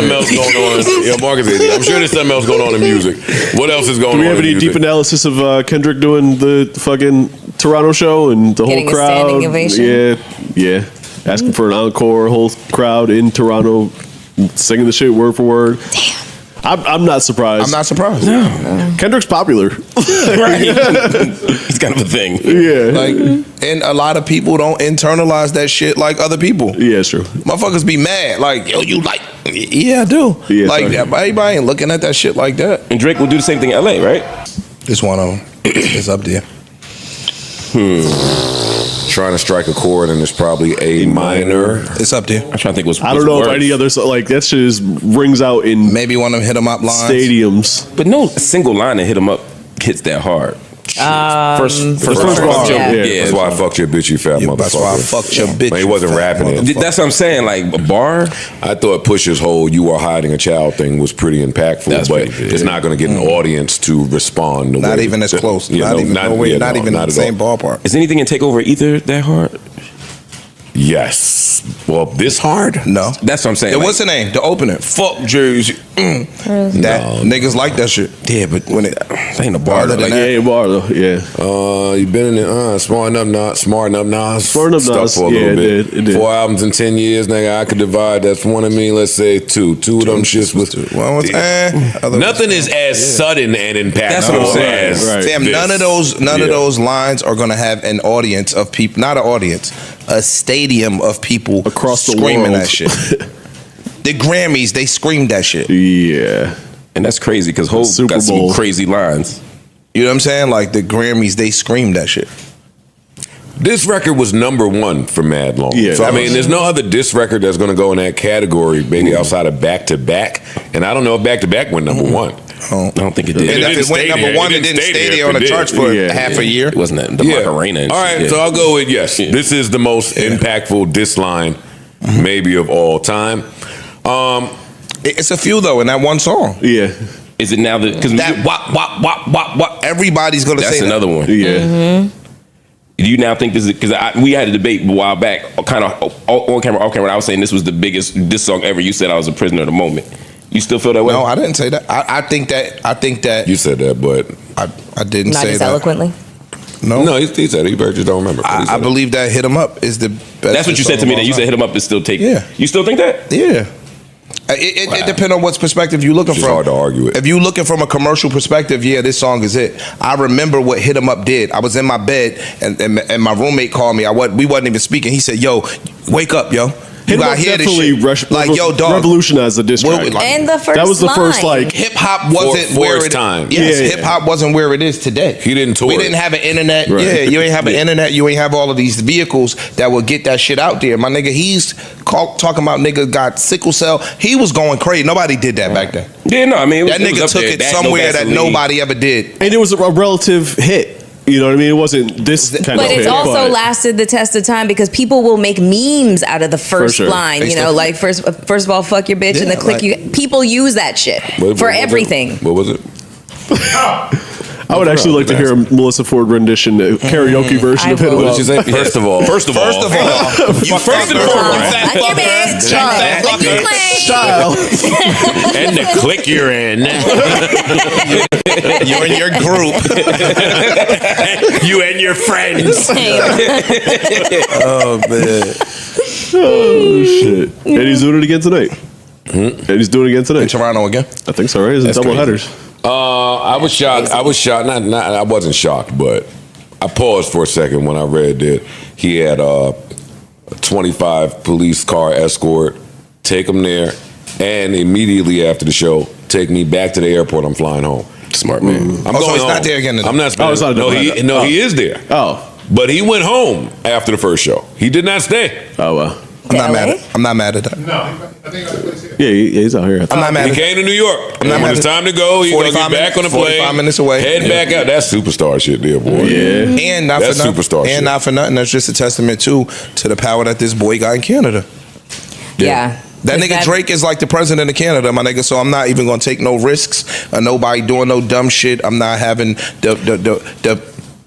something else going on. Yeah, Marcus is. I'm sure there's something else going on in music. What else is going on? Do we have any deep analysis of Kendrick doing the fucking Toronto show and the Getting whole crowd? a standing ovation? Yeah. Asking for an encore, whole crowd in Toronto singing the shit word for word. Damn. I'm not surprised. I'm not surprised. No. Kendrick's popular. Right. It's kind of a thing. Yeah. Like, and a lot of people don't internalize that shit like other people. Yeah, it's true. Motherfuckers be mad. Like, yo, you like, yeah, I do. Yeah, like, sorry. everybody ain't looking at that shit like that. And Drake will do the same thing in LA, right? It's one of them. It's up there. Trying to strike a chord, and it's probably A minor. It's up there. I'm trying to think what's I don't know worse. if any other like that shit is, rings out in Maybe one of them hit 'em up lines. stadiums. But no single line that hit him up hits that hard. First bar. Yeah. That's why I fucked your bitch, you fat motherfucker. That's why I fucked your bitch. Man, he wasn't you fat rapping it. motherfucker. That's what I'm saying. Like a bar. I thought Pusha's whole "you are hiding a child" thing was pretty impactful, That's but pretty good. it's not going to get an audience to respond. Not even as close. Yeah, Not even in the same ballpark. Is anything in Takeover Ether that hard? Yes. Well, this hard? No. That's what I'm saying. Yeah, what's the name? The opener. Fuck Jersey. That niggas like that shit. Yeah, but When it ain't a bar. Other than Like, that- Yeah, bar though. Yeah. You been in it? Smart enough, not smart enough, Nas. Smart Enough Stuck Nas. for a Yeah, little it bit. did. It did. 4 albums in 10 years, nigga. I could divide. That's one of me. Let's say two. Two of them shits was. One was Nothing is as sudden and impactful. That's what I'm saying. as Right. Fam, this. none of those lines are gonna have an audience of people. Not an audience, a stadium of people Across the screaming world. that shit. The Grammys, they screamed that shit. Yeah. and that's crazy because Hov Super got some Bowl. crazy lines. You know what I'm saying? Like the Grammys, they screamed that shit. This record was #1 for mad long. Yeah. So, I mean, there's no other diss record that's going to go in that category, maybe outside of Back to Back. And I don't know if Back to Back went #1. I don't think it did. And It if didn't it went stay number there. one, It it didn't didn't stay stay there there on if the it charts did. for Yeah. half a year. It wasn't the Macarena. And All right, shit. so I'll go with yes. This is the most impactful diss line, maybe of all time. It's a few though in that one song. Yeah. Is it now that because That wop wop wop wop wop. Everybody's gonna that's say another one? Yeah. Do you now think this is because we had a debate a while back, kind of on camera, off camera? I was saying this was the biggest diss song ever. You said I was a prisoner of the moment. You still feel that way? No, I didn't say that. I think that You said that, but I didn't Not say as that. eloquently. No, he said it. You just don't remember. He I said it. believe that Hit 'Em Up is the best. That's what you said to me. That you said "Hit 'Em Up" is still taken. Yeah. You still think that? Yeah. It depends on what perspective you're looking It's from. hard to argue it. If you're looking from a commercial perspective, yeah, this song is it. I remember what Hit 'Em Up did. I was in my bed and my roommate called me. We wasn't even speaking. He said, "Yo, wake up, yo. You Hit 'Em gotta Up hear this definitely shit." Like, yo, dog. revolutionized the diss track. And the first that was the first line. like Hip hop wasn't For where its it time. Yes, Yeah. hip hop wasn't where it is today. He didn't tour We it. didn't have an internet. Right. Yeah, you ain't have an internet. You ain't have all of these vehicles that would get that shit out there. My nigga, he's talking about niggas got sickle cell. He was going crazy. Nobody did that back then. Yeah, no. I mean, That nigga took it somewhere that nobody ever did. and it was a relative hit. You know what I mean? It wasn't this kind But of it's hit, also but lasted the test of time because people will make memes out of the first sure. line. They You know, still- like first of all, fuck your bitch, and Yeah, the click like- you. People use that shit What for was it? everything. What was it? I would actually like to hear a Melissa Ford rendition, a karaoke version I of Hit 'Em will. Up. What did you say? First of all, First of all, you First and foremost, Fuck your bitch. Fuck your claim. Child. and the click you're in, you and your group. you and your friends. Oh man, Oh shit! And he's doing it again tonight. And he's doing it again in tonight. Toronto again. I think so, right? It's double crazy. headers. I was shocked. I was shocked. I wasn't shocked, but I paused for a second when I read that he had a 25 police car escort, take him there, and immediately after the show, take me back to the airport. I'm flying home. Smart man. I'm Oh, so going he's not home. there again today? I'm not. Oh, it's not a no, double header. he is there. Oh. But he went home after the first show. He did not stay. Oh well. I'm not mad. LA? I'm not mad at that. Yeah, he's out here. I'm not mad. He At came to New York. I'm not when mad it's at- time to go, he's gonna 45 get back on the minutes- plane. 45 minutes away. Head back out. That's superstar shit there, boy. Yeah. And not That's for nothing. superstar shit. And not for nothing. That's just a testament to the power that this boy got in Canada. Yeah. That Is nigga Drake is like the president of Canada, my nigga. So I'm not even gonna take no risks or nobody doing no dumb shit. I'm not having the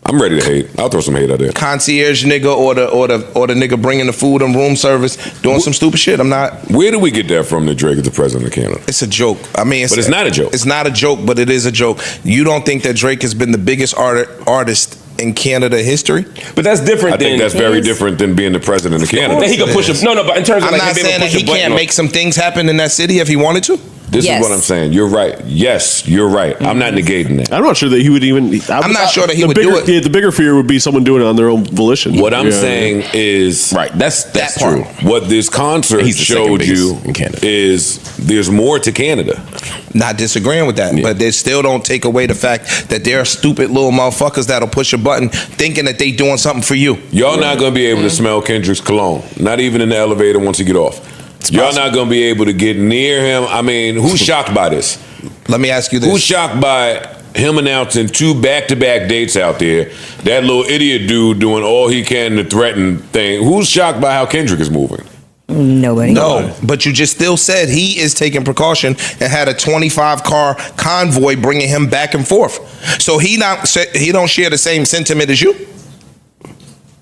I'm ready to hate. I'll throw some hate out there. Concierge nigga or the nigga bringing the food and room service doing some stupid shit. I'm not. Where do we get that from that Drake is the president of Canada? It's a joke. I mean, But it's not a joke. It's not a joke, but it is a joke. You don't think that Drake has been the biggest artist in Canada history? But that's different. I think that's very different than being the president of Canada. That he could push a, no, but in terms of I'm like not him being saying able that to push he a button can't on- make some things happen in that city if he wanted to. This Yes. is what I'm saying. You're right. Yes, you're right. I'm not negating that. I'm not sure that he would even. I'm not sure that he the would bigger, do it. Yeah, the bigger fear would be someone doing it on their own volition. What I'm Yeah. saying is, Right, that's That true. part. what this concert He's the second showed biggest you in Canada. is there's more to Canada. Not disagreeing with that, but they still don't take away the fact that there are stupid little motherfuckers that'll push a button thinking that they doing something for you. Y'all not gonna be able to smell Kendrick's cologne. Not even in the elevator once you get off. Y'all possible. not gonna be able to get near him. I mean, who's shocked by this? Let me ask you this. Who's shocked by him announcing 2 back-to-back dates out there? That little idiot dude doing all he can to threaten thing. Who's shocked by how Kendrick is moving? Nobody. No, but you just still said he is taking precaution and had a 25-car convoy bringing him back and forth. So he don't share the same sentiment as you.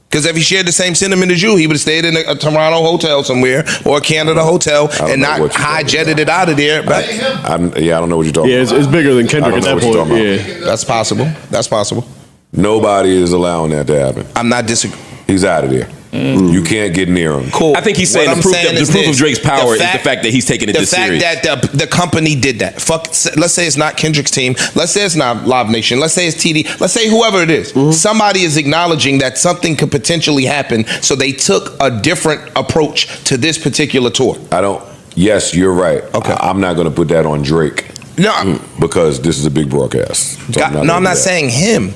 Because if he shared the same sentiment as you, he would have stayed in a Toronto hotel somewhere or a Canada hotel don't and know not what you're talking high-jetted it out of there. But I don't know what you're talking Yeah, about. it's bigger than Kendrick I at don't that know what point. you're Yeah. talking that's possible. That's possible. Nobody is allowing that to happen. I'm not disagreeing. He's out of there. You can't get near him. Cool. I think he's saying What the I'm proof, saying the is proof this. of Drake's power is the fact that he's taking it the this fact serious. that the company did that. Let's say it's not Kendrick's team. Let's say it's not Live Nation. Let's say it's TD. Let's say whoever it is. Somebody is acknowledging that something could potentially happen, so they took a different approach to this particular tour. Yes, you're right. Okay. I'm not going to put that on Drake No, because this is a big broadcast. So I'm gonna not do that. saying him.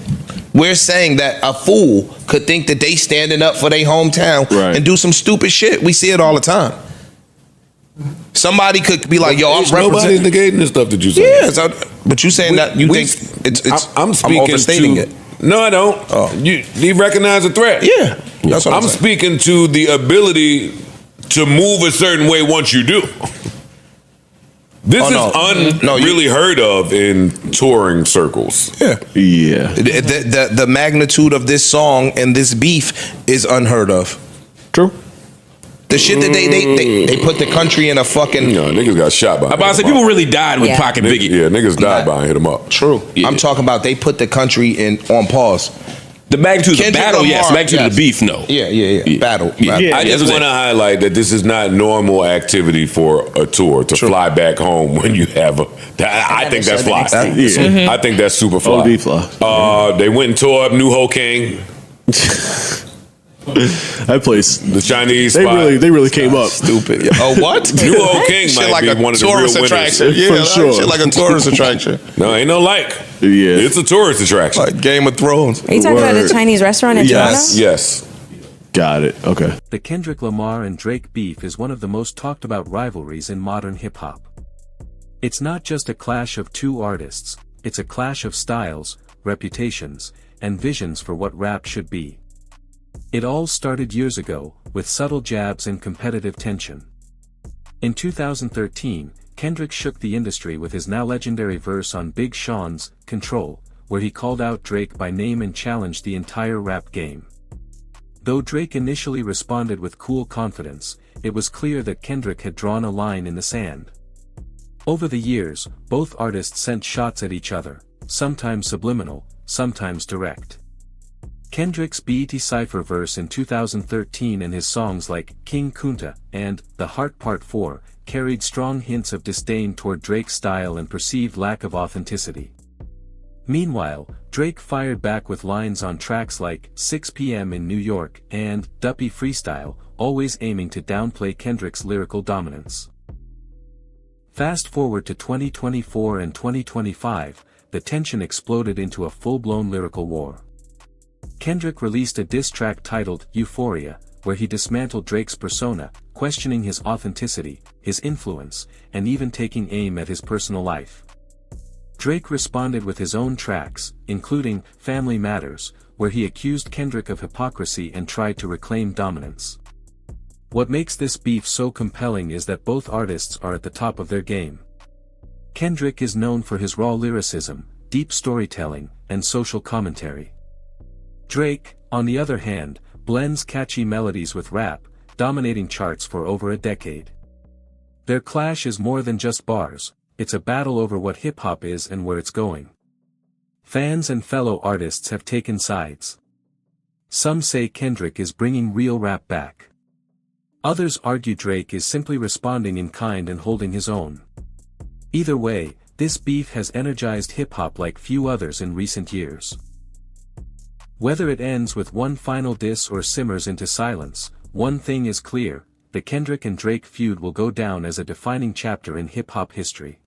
We're saying that a fool could think that they standing up for their hometown Right. and do some stupid shit. We see it all the time. Somebody could be like, "Yo, I'm There's nobody's representing." negating this stuff that you say. Yeah, but you saying that you think it's I'm speaking overstating to. it. No, I don't. Oh. You recognize the threat. Yeah, that's what I'm saying. speaking to the ability to move a certain way once you do. This is really heard of in touring circles. Yeah. Yeah. The magnitude of this song and this beef is unheard of. True. The shit that they put the country in a fucking Niggas got shot by. I'm about to say people really died with Yeah. Pac and Biggie. Yeah, niggas died by and hit him up. true. Yeah. I'm talking about they put the country on pause. The magnitude of the Kendrick battle, yes. Lamar, Magnitude of the yes. beef, no. Yeah. Battle. Yeah. Yeah. I just that's what want to highlight that this is not normal activity for a tour to fly back home when you have a. I think that's fly. Yeah. I think that's super fly. OD fly. They went and tore up New Ho King, That place. the Chinese They spot. really came up. Stupid. Yeah. Oh, what? New Ho King Shit might like be a one of the real tourist winners. attraction. Yeah, For like, sure. shit like a tourist attraction. No, ain't no like. Yeah. It's a tourist attraction. Like Game of Thrones. Are you talking about Word. a Chinese restaurant in Yes. Yes. Got it. Okay. The Kendrick Lamar and Drake beef is one of the most talked about rivalries in modern hip-hop. It's not just a clash of two artists, it's a clash of styles, reputations, and visions for what rap should be. It all started years ago, with subtle jabs and competitive tension. In 2013, Kendrick shook the industry with his now legendary verse on Big Sean's Control, where he called out Drake by name and challenged the entire rap game. Though Drake initially responded with cool confidence, it was clear that Kendrick had drawn a line in the sand. Over the years, both artists sent shots at each other, sometimes subliminal, sometimes direct. Kendrick's BET Cypher verse in 2013 and his songs like King Kunta and The Heart Part 4 carried strong hints of disdain toward Drake's style and perceived lack of authenticity. Meanwhile, Drake fired back with lines on tracks like 6 p.m. in New York and Duppy Freestyle, always aiming to downplay Kendrick's lyrical dominance. Fast forward to 2024 and 2025, the tension exploded into a full-blown lyrical war. Kendrick released a diss track titled Euphoria, where he dismantled Drake's persona, questioning his authenticity, his influence, and even taking aim at his personal life. Drake responded with his own tracks, including Family Matters, where he accused Kendrick of hypocrisy and tried to reclaim dominance. What makes this beef so compelling is that both artists are at the top of their game. Kendrick is known for his raw lyricism, deep storytelling, and social commentary. Drake, on the other hand, blends catchy melodies with rap, dominating charts for over a decade. Their clash is more than just bars, it's a battle over what hip-hop is and where it's going. Fans and fellow artists have taken sides. Some say Kendrick is bringing real rap back. Others argue Drake is simply responding in kind and holding his own. Either way, this beef has energized hip-hop like few others in recent years. Whether it ends with one final diss or simmers into silence, one thing is clear, the Kendrick and Drake feud will go down as a defining chapter in hip-hop history.